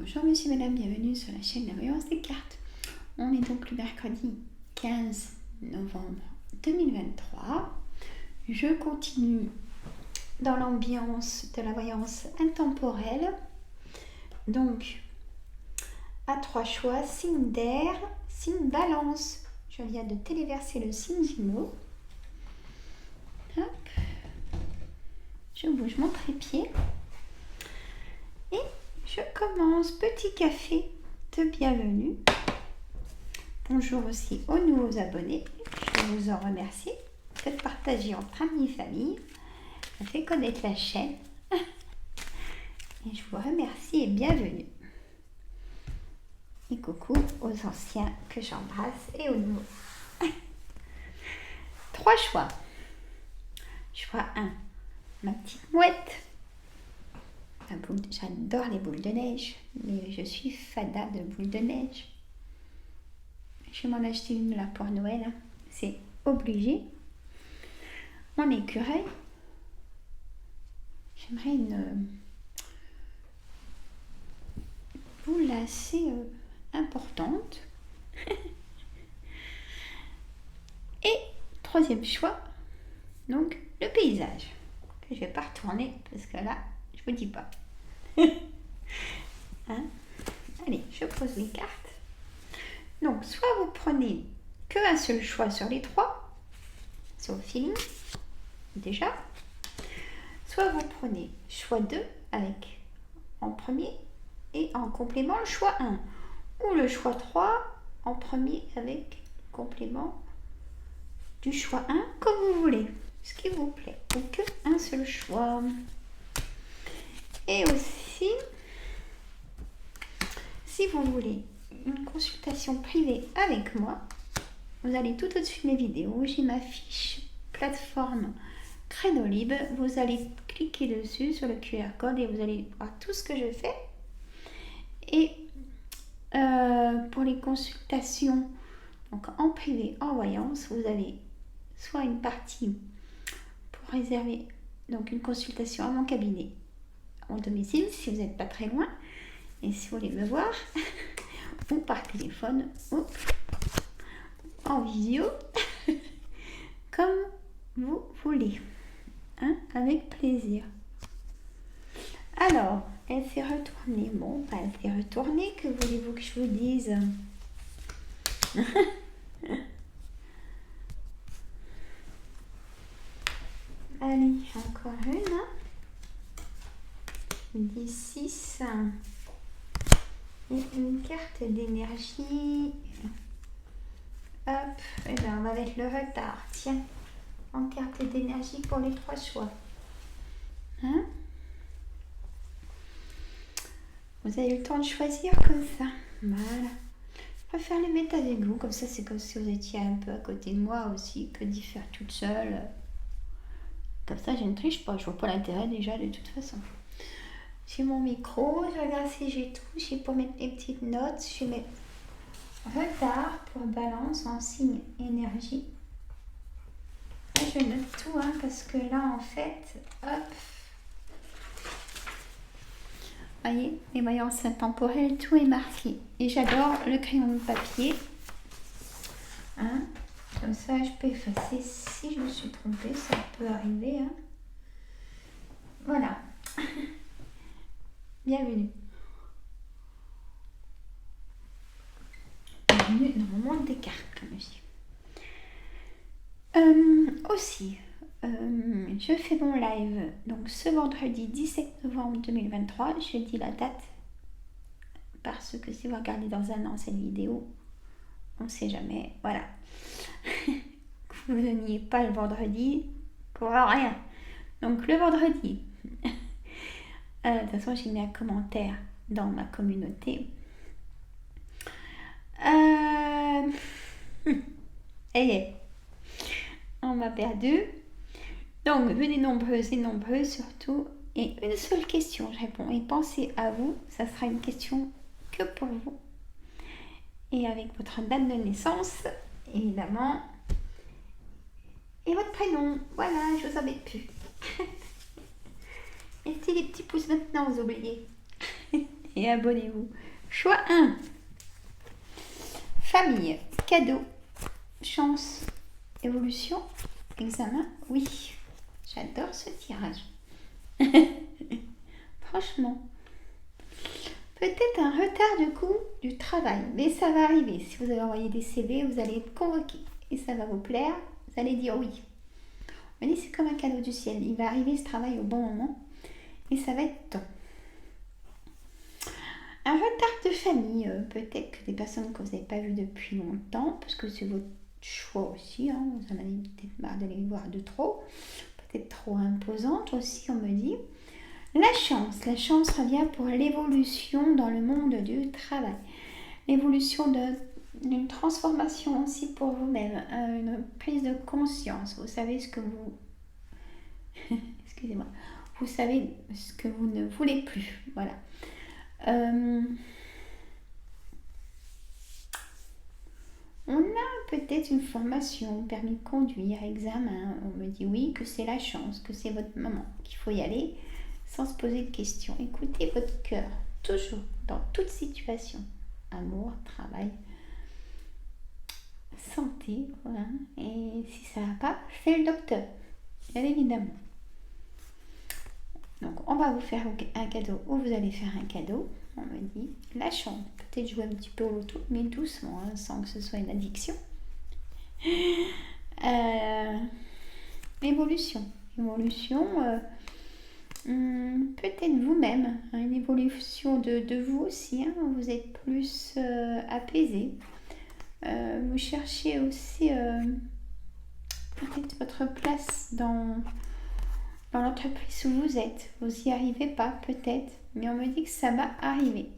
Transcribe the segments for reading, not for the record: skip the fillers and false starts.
Bonjour monsieur, madame, bienvenue sur la chaîne La Voyance des cartes. On est donc le mercredi 15 novembre 2023. Je continue dans l'ambiance de la voyance intemporelle. Donc, à 3 choix, signe d'air, signe balance. Je viens de téléverser le signe Gémeaux. Hop. Je bouge mon trépied. Et je commence. Petit café de bienvenue. Bonjour aussi aux nouveaux abonnés. Je vous en remercie. Faites partager entre amis et famille. Ça fait connaître la chaîne. Et je vous remercie et bienvenue. Et coucou aux anciens que j'embrasse et aux nouveaux. 3 choix. Choix 1. Ma petite mouette. J'adore les boules de neige, mais je suis fada de boules de neige. Je vais m'en acheter une là pour Noël, c'est obligé. Mon écureuil. J'aimerais une boule assez importante. Et troisième choix, donc le paysage, que je vais pas retourner parce que là, je vous dis pas. Hein? Allez, je pose les cartes. Donc, soit vous prenez qu'un seul choix sur les 3, c'est au feeling, déjà. Soit vous prenez choix 2 avec en premier et en complément le choix 1. Ou le choix 3 en premier avec complément du choix 1, comme vous voulez, ce qui vous plaît. Ou que un seul choix. Et aussi, si vous voulez une consultation privée avec moi, vous allez tout au-dessus de mes vidéos, j'ai ma fiche plateforme Crédolib, vous allez cliquer dessus sur le QR code et vous allez voir tout ce que je fais. Et pour les consultations donc en privé, en voyance, vous avez soit une partie pour réserver donc une consultation à mon cabinet au domicile si vous n'êtes pas très loin, et si vous voulez me voir ou par téléphone ou en visio comme vous voulez, hein, avec plaisir. Alors, elle s'est retournée. Bon, elle s'est retournée, que voulez-vous que je vous dise? Allez, encore une, hein. 10-6 et une carte d'énergie. Hop, et bien on va mettre le retard, tiens, en carte d'énergie pour les 3 choix. Hein? Vous avez le temps de choisir comme ça. Voilà. Je préfère les mettre avec vous, comme ça c'est comme si vous étiez un peu à côté de moi aussi, que d'y faire toute seule. Comme ça je ne triche pas, je vois pas l'intérêt déjà de toute façon. J'ai mon micro, je regarde si j'ai tout, j'ai pour mettre les petites notes, je mets retard pour balance en signe énergie. Là, je note tout, hein, parce que là en fait, hop, voyez, les voyances intemporelles, tout est marqué. Et j'adore le crayon de papier. Hein, comme ça, je peux effacer si je me suis trompée, ça peut arriver. Hein. Voilà. Bienvenue. Bienvenue dans le monde des cartes, comme je dis. Aussi, je fais mon live donc ce vendredi 17 novembre 2023. Je dis la date parce que si vous regardez dans un an cette vidéo, on ne sait jamais. Voilà. Que vous ne veniez pas le vendredi pour rien. Donc le vendredi. De toute façon, j'ai mis un commentaire dans ma communauté. On m'a perdu. Donc, venez nombreuses et nombreux surtout. Et une seule question, je réponds. Et pensez à vous, ça sera une question que pour vous. Et avec votre date de naissance, évidemment. Et votre prénom. Voilà, je vous embête plus. Mettez les petits pouces maintenant, vous oubliez. et abonnez-vous. Choix 1. Famille, cadeau, chance, évolution, examen. Oui, j'adore ce tirage. Franchement. Peut-être un retard du coup du travail, mais ça va arriver. Si vous avez envoyé des CV, vous allez être convoqué et ça va vous plaire, vous allez dire oui. On dit c'est comme un cadeau du ciel, il va arriver ce travail au bon moment et ça va être temps. Un retard de famille, peut-être que des personnes que vous n'avez pas vues depuis longtemps, parce que c'est votre choix aussi, hein, vous en avez peut-être marre de les voir de trop, peut-être trop imposante aussi, on me dit. La chance revient pour l'évolution dans le monde du travail. L'évolution d'une transformation aussi pour vous-même, une prise de conscience. Vous savez ce que vous... Excusez-moi. Vous savez ce que vous ne voulez plus. Voilà. On a peut-être une formation, permis de conduire, examen. On me dit oui, que c'est la chance, que c'est votre moment, qu'il faut y aller. Sans se poser de questions. Écoutez votre cœur, toujours, dans toute situation. Amour, travail, santé, voilà. Et si ça ne va pas, c'est le docteur, bien évidemment. Donc, on va vous faire un cadeau ou vous allez faire un cadeau. On me dit la chance. Peut-être jouer un petit peu au loto, mais doucement, hein, sans que ce soit une addiction. Évolution. Peut-être vous-même, hein, une évolution de vous aussi, hein, vous êtes plus apaisé. Vous cherchez aussi peut-être votre place dans l'entreprise où vous êtes. Vous n'y arrivez pas peut-être, mais on me dit que ça va arriver.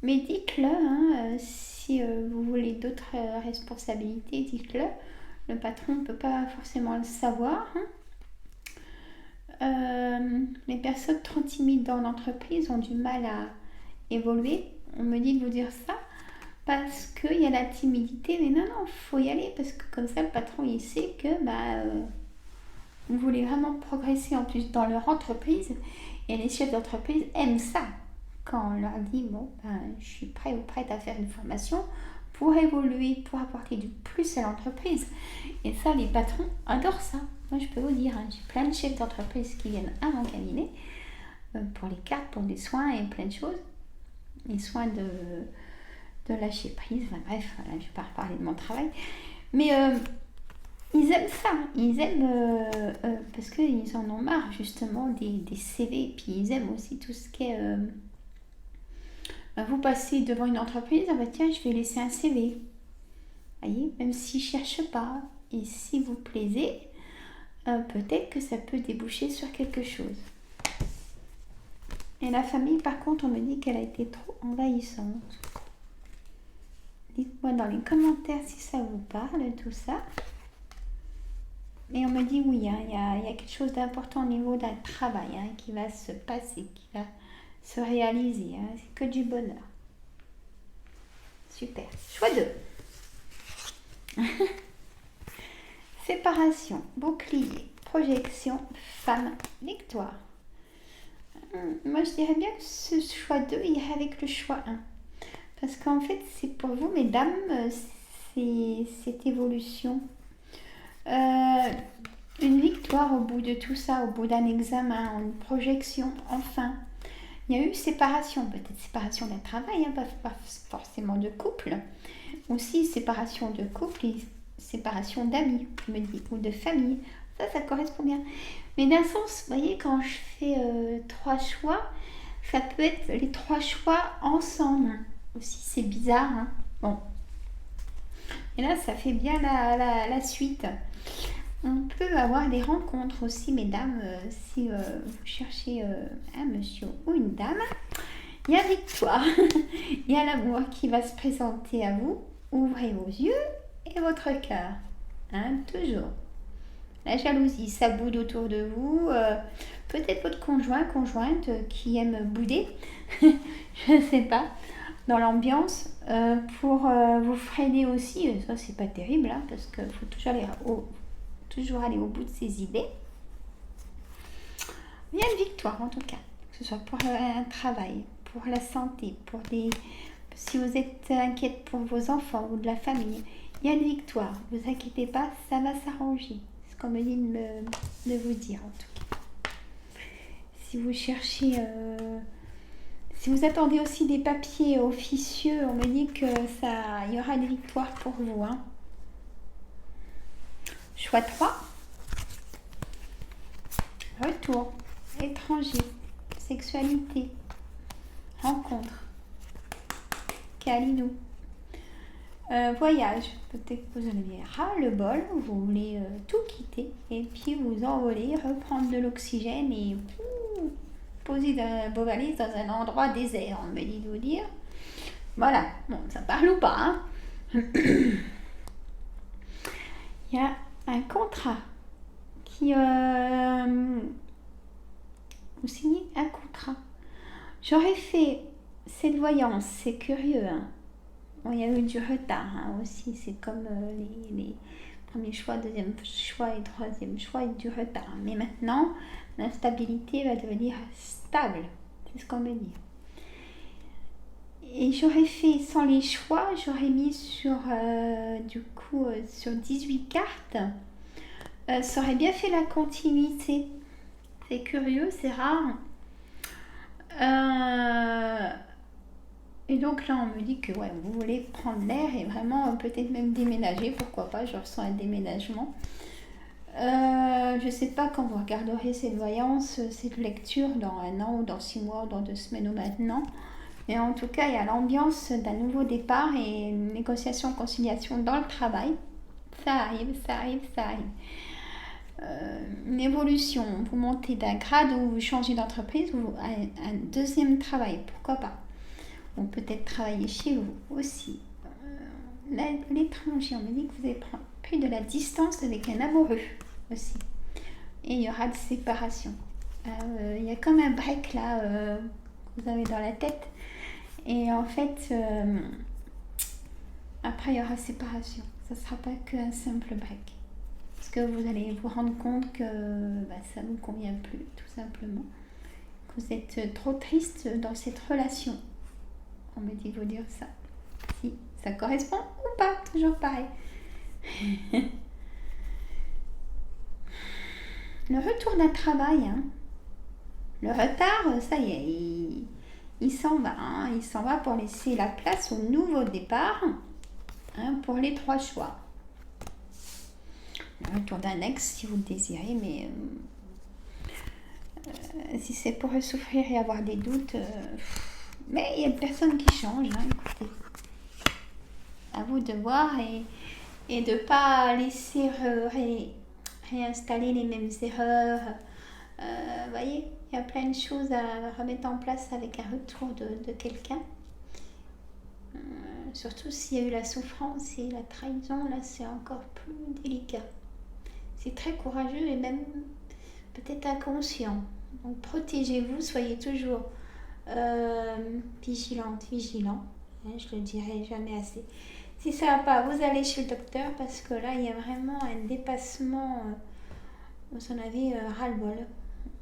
Mais dites-le, hein, si vous voulez d'autres responsabilités, dites-le. Le patron ne peut pas forcément le savoir, hein. Les personnes trop timides dans l'entreprise ont du mal à évoluer. On me dit de vous dire ça parce qu'il y a la timidité, mais non, il faut y aller parce que comme ça le patron il sait que vous voulez vraiment progresser en plus dans leur entreprise et les chefs d'entreprise aiment ça. Quand on leur dit je suis prêt ou prête à faire une formation pour évoluer, pour apporter du plus à l'entreprise. Et ça, les patrons adorent ça. Moi, je peux vous dire, hein, j'ai plein de chefs d'entreprise qui viennent à mon cabinet pour les cartes, pour des soins et plein de choses. Les soins de lâcher prise. Enfin, bref, voilà, je ne vais pas reparler de mon travail. Mais ils aiment ça. Ils aiment parce qu'ils en ont marre justement des CV. Puis ils aiment aussi tout ce qui est... vous passez devant une entreprise, tiens, je vais laisser un CV. Voyez, même s'ils ne cherchent pas. Et si vous plaisez, peut-être que ça peut déboucher sur quelque chose. Et la famille, par contre, on me dit qu'elle a été trop envahissante. Dites-moi dans les commentaires si ça vous parle, tout ça. Et on me dit oui, hein, y a quelque chose d'important au niveau d'un travail qui va se passer, qui va se réaliser. Hein. C'est que du bonheur. Super. Choix 2. Séparation, bouclier, projection, femme, victoire. Moi, je dirais bien que ce choix 2 irait avec le choix 1. Parce qu'en fait, c'est pour vous, mesdames, c'est cette évolution. Une victoire au bout de tout ça, au bout d'un examen, une projection, enfin. Il y a eu séparation, peut-être séparation d'un travail, pas forcément de couple. Aussi séparation de couple et séparation d'amis, je me dis, ou de famille. Ça correspond bien. Mais d'un sens, vous voyez, quand je fais 3 choix, ça peut être les 3 choix ensemble. Aussi, c'est bizarre. Hein. Bon. Et là, ça fait bien la suite. On peut avoir des rencontres aussi, mesdames, si vous cherchez un monsieur ou une dame. Il y a victoire. Il y a l'amour qui va se présenter à vous. Ouvrez vos yeux et votre cœur. Hein, toujours. La jalousie, ça boude autour de vous. Peut-être votre conjointe qui aime bouder. Je ne sais pas. Dans l'ambiance. Pour vous freiner aussi. Ça, c'est pas terrible. Hein, parce qu'il faut toujours aller au bout de ses idées. Il y a une victoire en tout cas. Que ce soit pour un travail, pour la santé, si vous êtes inquiète pour vos enfants ou de la famille, il y a une victoire. Ne vous inquiétez pas, ça va s'arranger. C'est ce qu'on me dit de vous dire en tout cas. Si vous cherchez... si vous attendez aussi des papiers officieux, on me dit que il y aura une victoire pour vous. Hein. Choix 3. Retour. Étranger. Sexualité. Rencontre. Câlinou. Voyage. Peut-être que vous en avez ras le bol. Vous voulez tout quitter. Et puis vous envoler, reprendre de l'oxygène et... poser vos valises dans un endroit désert, on me dit de vous dire. Voilà, bon, ça parle ou pas. Hein. Il y a un contrat qui... vous signez un contrat. J'aurais fait cette voyance, c'est curieux. Hein. Bon, il y a eu du retard hein, aussi, c'est comme les premiers choix, deuxième choix et troisième choix, et du retard. Mais maintenant, l'instabilité va devenir stable. C'est ce qu'on me dit. Et j'aurais fait sans les choix, j'aurais mis sur 18 cartes. Ça aurait bien fait la continuité. C'est curieux, c'est rare. Et donc là, on me dit que ouais, vous voulez prendre l'air et vraiment peut-être même déménager. Pourquoi pas, je ressens un déménagement. Je ne sais pas quand vous regarderez cette voyance, cette lecture, dans 1 an ou dans 6 mois ou dans 2 semaines ou maintenant. Mais en tout cas, il y a l'ambiance d'un nouveau départ et une négociation, conciliation dans le travail. Ça arrive. Une évolution, vous montez d'un grade ou vous changez d'entreprise ou un deuxième travail, pourquoi pas. Ou peut-être travailler chez vous aussi. L'étranger, on me dit que vous avez pris de la distance avec un amoureux aussi. Et il y aura de séparation. Il y a comme un break là que vous avez dans la tête. Et en fait, après il y aura séparation. Ça ne sera pas qu'un simple break. Parce que vous allez vous rendre compte que ça ne vous convient plus, tout simplement. Que vous êtes trop triste dans cette relation. On me dit de vous dire ça. Si ça correspond ou pas, toujours pareil. Le retour d'un travail, hein. Le retard, ça y est, il s'en va. Hein. Il s'en va pour laisser la place au nouveau départ hein, pour les 3 choix. Le retour d'un ex si vous le désirez, mais si c'est pour souffrir et avoir des doutes, mais il y a une personne qui change, hein, écoutez. À vous de voir et de ne pas laisser réinstaller les mêmes erreurs. Voyez, il y a plein de choses à remettre en place avec un retour de quelqu'un. Surtout s'il y a eu la souffrance et la trahison, là c'est encore plus délicat. C'est très courageux et même peut-être inconscient. Donc protégez-vous, soyez toujours vigilant. Je le dirai jamais assez. Si ça va pas, vous allez chez le docteur parce que là il y a vraiment un dépassement. Vous en avez ras-le-bol.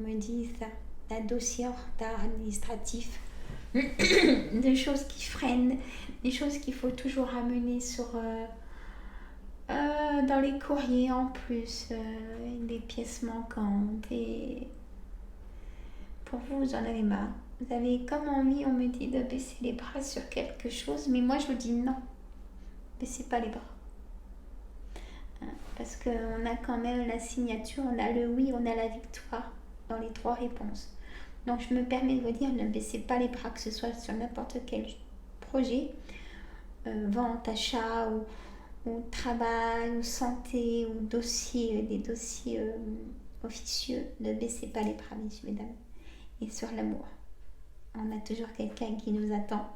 On me dit ça, d'un dossier en retard administratif, des choses qui freinent, des choses qu'il faut toujours ramener dans les courriers en plus, des pièces manquantes. Et pour vous, vous en avez marre. Vous avez comme envie, on me dit, de baisser les bras sur quelque chose, mais moi je vous dis non, baissez pas les bras. Parce qu'on a quand même la signature, on a le oui, on a la victoire dans les 3 réponses. Donc je me permets de vous dire, ne baissez pas les bras, que ce soit sur n'importe quel projet, vente, achat ou travail, ou santé, ou dossier, des dossiers officieux. Ne baissez pas les bras, messieurs, mesdames. Et sur l'amour, on a toujours quelqu'un qui nous attend.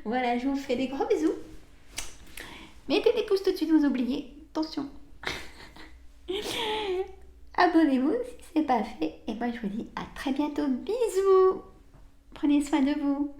Voilà, je vous fais des gros bisous. Mettez des pouces tout de suite, vous oubliez. Attention. Abonnez-vous si ce n'est pas fait. Et moi, je vous dis à très bientôt. Bisous. Prenez soin de vous.